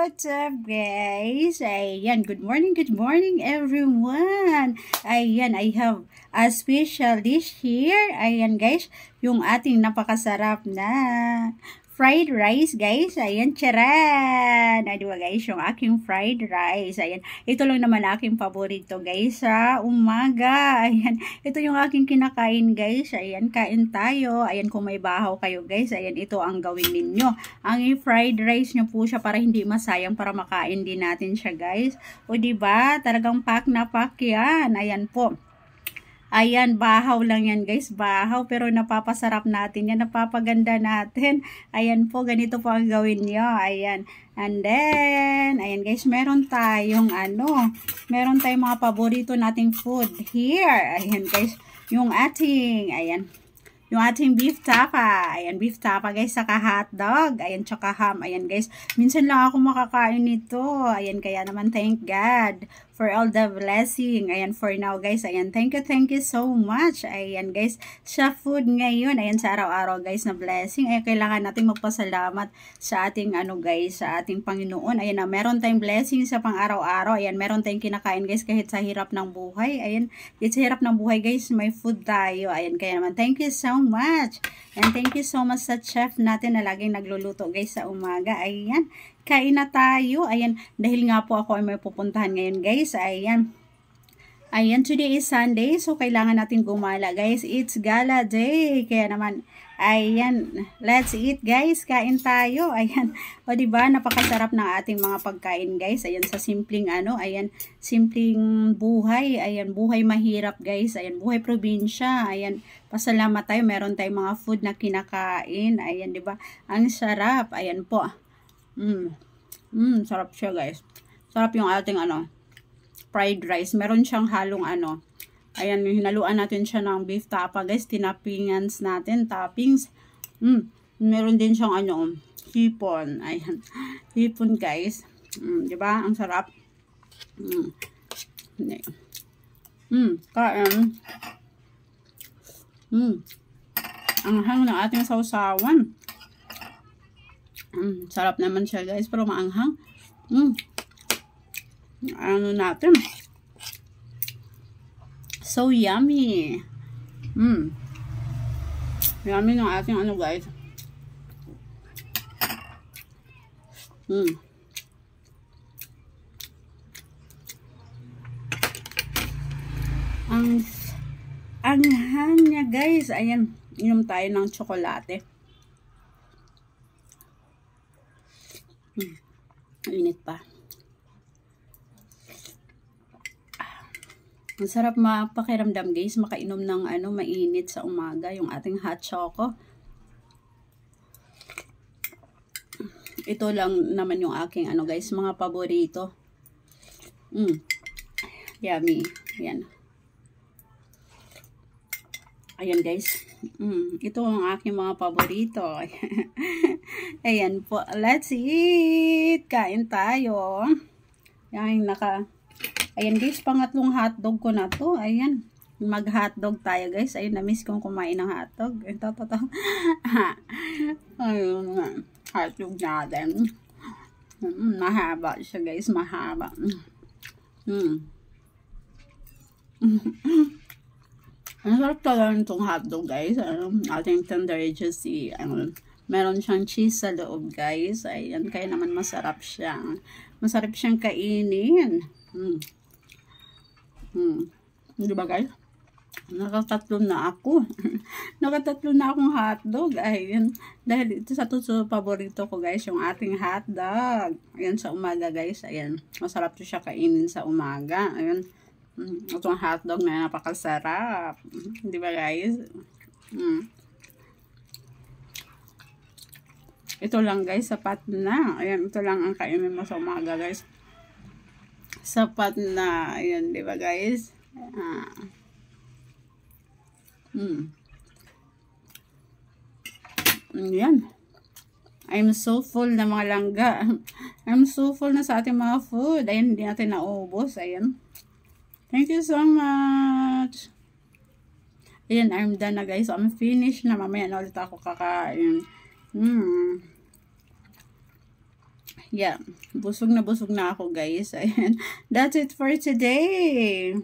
What's up guys? Ayan, good morning everyone. Ayan, I have a special dish here. Ayan guys, yung ating napakasarap na fried rice guys. Ayan, charan! Diba guys, yung aking fried rice. Ayan, ito lang naman aking paborito guys sa umaga. Ayan, ito yung aking kinakain guys. Ayan, kain tayo. Ayan, kung may bahaw kayo guys, ayan, ito ang gawin ninyo. Ang fried rice nyo po siya para hindi masayang, para makain din natin siya guys. O diba, talagang pack na pack yan. Ayan po. Ayan, bahaw lang yan guys, bahaw, pero napapasarap natin yan, napapaganda natin. Ayan po, ganito po ang gawin nyo. Ayan, and then, ayan guys, meron tayong meron tayong mga paborito nating food here. Ayan guys, yung ating beef tapa. Ayan, beef tapa guys, saka hotdog. Ayan, tsaka ham. Ayan guys, minsan lang ako makakain nito. Ayan, kaya naman thank God for all the blessing. Ayan, for now guys. Ayan, thank you so much. Ayan guys, sa food ngayon. Ayan, sa araw-araw guys na blessing. Ayan, kailangan natin magpasalamat sa ating guys, sa ating Panginoon. Ayan na, meron tayong blessing sa pang-araw-araw. Ayan, meron tayong kinakain guys kahit sa hirap ng buhay. Ayan, kahit sa hirap ng buhay guys, may food tayo. Ayan, kaya naman thank you so much. And thank you so much sa chef natin na laging nagluluto guys sa umaga. Ayan, kain na tayo. Ayan, dahil nga po ako ay may pupuntahan ngayon guys. Ayan. Ayan, today is Sunday. So, kailangan natin gumala guys. It's gala day. Kaya naman, ayan, let's eat guys. Kain tayo. Ayan. O diba, napakasarap ng ating mga pagkain guys. Ayan, sa simpleng ayan, simpleng buhay. Ayan, buhay mahirap guys. Ayan, buhay probinsya. Ayan, pasalamat tayo. Meron tayong mga food na kinakain. Ayan, diba? Ang sarap. Ayan po. Sarap siya guys. Sarap yung ating fried rice. Meron siyang halong ayan, hinaluan natin siya ng beef tapa guys. Tinapingans natin, toppings. Meron din siyang hipon. Ayan, hipon guys. Diba? Ang sarap. Kain. Ang hang ng ating sausawan. Sarap naman siya guys, pero maanghang. Natin. So yummy. Yummy ng ating guys. Ang anghang niya guys. Ayan, inom tayo ng tsokolate. Init pa. Ang sarap mapakiramdam guys, makainom ng mainit sa umaga, yung ating hot choco. Ito lang naman yung aking guys, mga paborito. Yummy. Ayan. Ayan guys. Ito ang aking mga paborito. Ayan po. Let's eat. Kain tayo. Ayan guys, pangatlong hotdog ko na to. Ayan. Mag-hotdog tayo guys. Ayun, na-miss kong kumain ng hotdog. Ito. Ayun. Hotdog natin. Mahaba siya guys. Mahaba. Ang sarap talaga nitong hotdog guys. Ating tender juicy. Meron siyang cheese sa loob guys. Ayan, kaya naman masarap siya. Masarap siyang kainin. Diba guys? Nakatatlo na ako. Nakatatlo na akong hotdog. Ayan. Dahil ito sa paborito ko guys, yung ating hotdog. Ayan, sa umaga guys. Ayan. Masarap to siya kainin sa umaga. Ayan. Itong hotdog na napakasarap. Di ba guys? Ito lang guys, sapat na. Ayan, ito lang ang kainin mo sa umaga guys. Sapat na. Ayan, di ba guys? Ayan. I'm so full na mga langga. I'm so full na sa ating mga food. Ayan, hindi natin naubos. Ayan. Thank you so much. Ayan, I'm done na guys. So, I'm finished na. Mamaya na ulit ako kakain. yeah, busog na ako guys. Ayan, that's it for today.